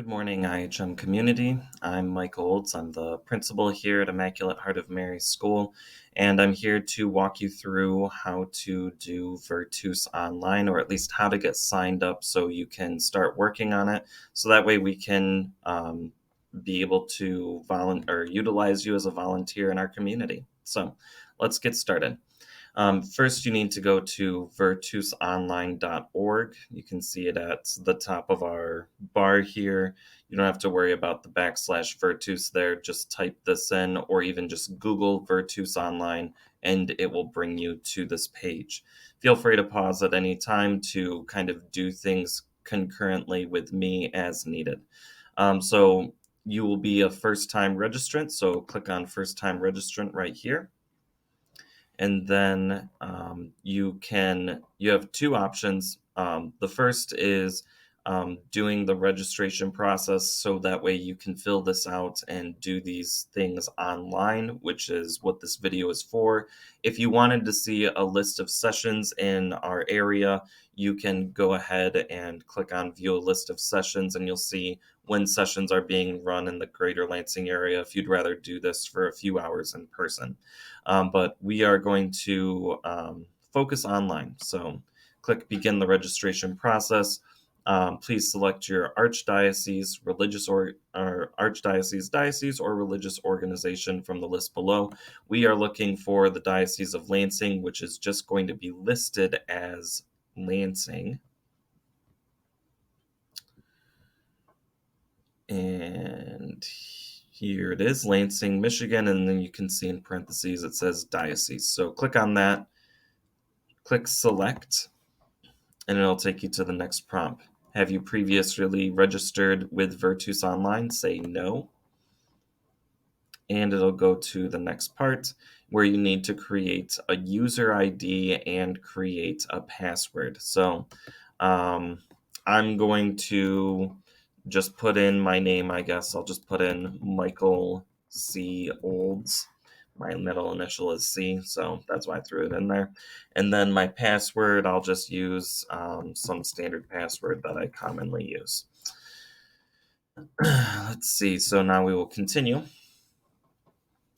Good morning, IHM community. I'm Mike Olds. I'm the principal here at Immaculate Heart of Mary School, and I'm here to walk you through how to do Virtus online, or at least how to get signed up so you can start working on it. So that way we can be able to or utilize you as a volunteer in our community. So let's get started. First, you need to go to virtusonline.org. You can see it at the top of our bar here. You don't have to worry about the /Virtus there. Just type this in, or even just Google Virtus Online, and it will bring you to this page. Feel free to pause at any time to kind of do things concurrently with me as needed. So you will be a first-time registrant, so click on first-time registrant right here. And then you have two options. The first is doing the registration process, so that way you can fill this out and do these things online, which is what this video is for. If you wanted to see a list of sessions in our area, you can go ahead and click on view a list of sessions, and you'll see when sessions are being run in the greater Lansing area if you'd rather do this for a few hours in person. But we are going to focus online. So click begin the registration process. Please select your archdiocese, diocese, or religious organization from the list below. We are looking for the Diocese of Lansing, which is just going to be listed as Lansing. And here it is, Lansing, Michigan, and then you can see in parentheses it says diocese. So click on that, click select, and it'll take you to the next prompt. Have you previously registered with Virtus Online? Say no. And it'll go to the next part where you need to create a user ID and create a password. So I'm going to just put in my name, I guess. I'll just put in Michael C. Olds. My middle initial is C, so that's why I threw it in there. And then my password, I'll just use some standard password that I commonly use. Let's see, so now we will continue.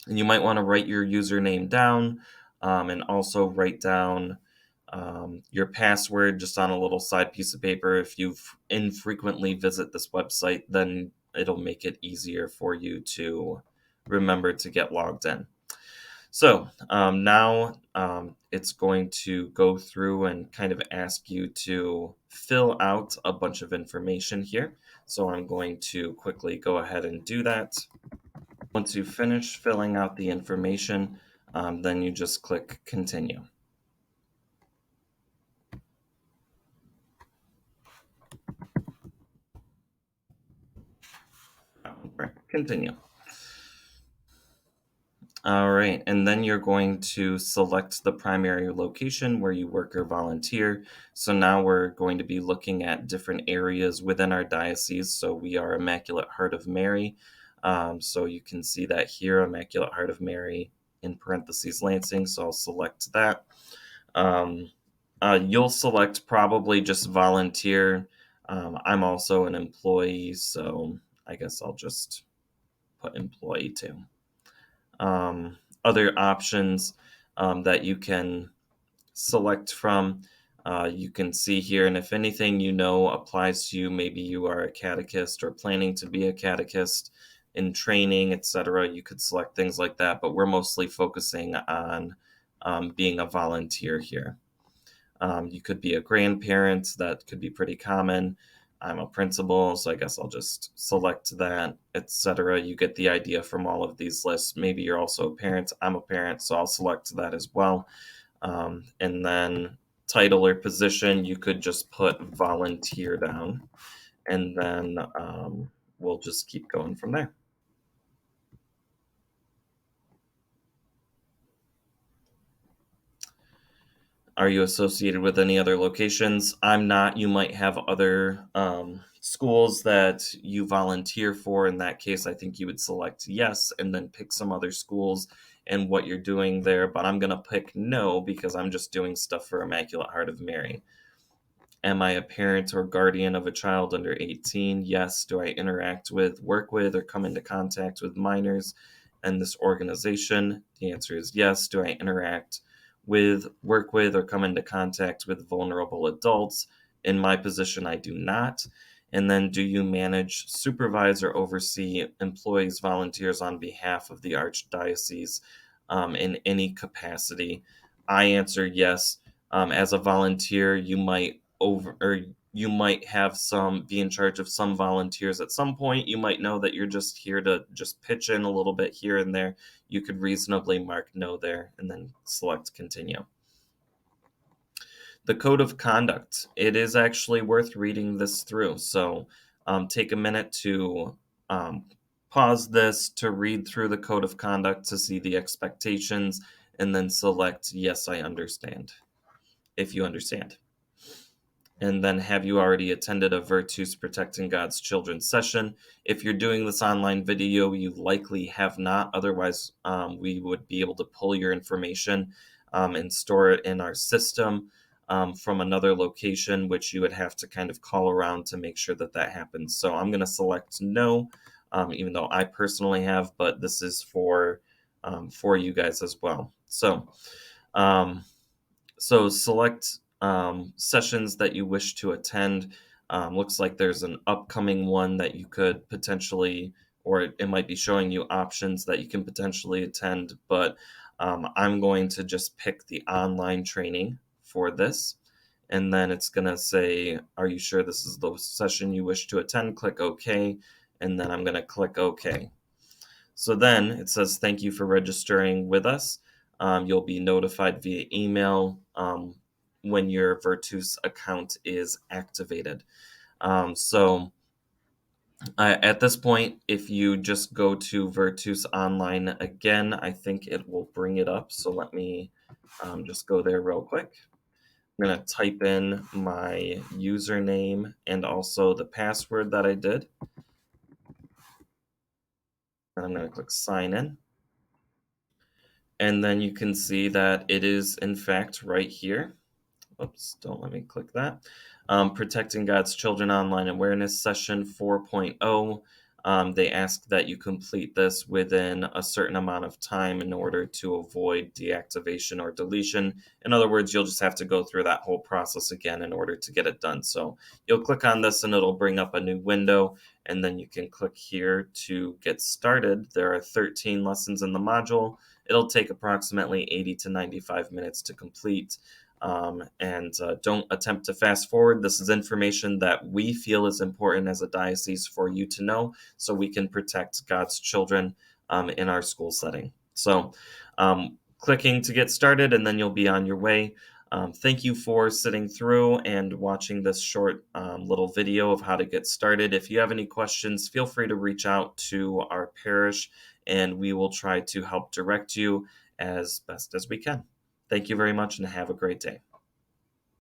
And you might want to write your username down and also write down your password just on a little side piece of paper. If you infrequently visit this website, then it'll make it easier for you to remember to get logged in. So now it's going to go through and kind of ask you to fill out a bunch of information here. So I'm going to quickly go ahead and do that. Once you finish filling out the information, then you just click continue. Continue. All right, and then you're going to select the primary location where you work or volunteer. So now we're going to be looking at different areas within our diocese. So we are Immaculate Heart of Mary. So you can see that here, Immaculate Heart of Mary in parentheses Lansing. So I'll select that. You'll select probably just volunteer. I'm also an employee, so I guess I'll just put employee too. Other options that you can select from, you can see here, and if anything applies to you, maybe you are a catechist or planning to be a catechist in training, etc., you could select things like that, but we're mostly focusing on being a volunteer here. You could be a grandparent, that could be pretty common. I'm a principal, so I guess I'll just select that, etc. You get the idea from all of these lists. Maybe you're also a parent. I'm a parent, so I'll select that as well. And then title or position, you could just put volunteer down, and then we'll just keep going from there. Are you associated with any other locations? I'm not. You might have other schools that you volunteer for. In that case, I think you would select yes and then pick some other schools and what you're doing there. But I'm going to pick no because I'm just doing stuff for Immaculate Heart of Mary. Am I a parent or guardian of a child under 18? Yes. Do I interact with, work with, or come into contact with minors in this organization? The answer is yes. Do I interact with, work with, or come into contact with vulnerable adults? In my position, I do not. And then, do you manage, supervise, or oversee employees, volunteers on behalf of the Archdiocese in any capacity? I answer yes. As a volunteer, you might you might have some be in charge of some volunteers at some point. You might know that you're just here to just pitch in a little bit here and there. You could reasonably mark no there and then select continue. The code of conduct. It is actually worth reading this through. So take a minute to um, pause this to read through the code of conduct to see the expectations and then select yes, I understand, if you understand. And then, have you already attended a Virtus Protecting God's Children session? If you're doing this online video, you likely have not. Otherwise, we would be able to pull your information and store it in our system from another location, which you would have to kind of call around to make sure that that happens. So I'm going to select no, even though I personally have, but this is for you guys as well. Um, so select sessions that you wish to attend. Looks like there's an upcoming one that you could potentially, or it might be showing you options that you can potentially attend, but I'm going to just pick the online training for this. And then it's going to say, are you sure this is the session you wish to attend? Click OK. And then I'm going to click OK. So then it says, thank you for registering with us. You'll be notified via email when your Virtus account is activated. At this point, if you just go to Virtus Online again, I think it will bring it up. So let me just go there real quick. I'm going to type in my username and also the password that I did. And I'm going to click sign in. And then you can see that it is, in fact, right here. Oops, don't let me click that. Protecting God's Children Online Awareness Session 4.0. They ask that you complete this within a certain amount of time in order to avoid deactivation or deletion. In other words, you'll just have to go through that whole process again in order to get it done. So you'll click on this and it'll bring up a new window, and then you can click here to get started. There are 13 lessons in the module. It'll take approximately 80 to 95 minutes to complete. Don't attempt to fast forward. This is information that we feel is important as a diocese for you to know so we can protect God's children in our school setting. So clicking to get started, and then you'll be on your way. Thank you for sitting through and watching this short little video of how to get started. If you have any questions, feel free to reach out to our parish, and we will try to help direct you as best as we can. Thank you very much and have a great day.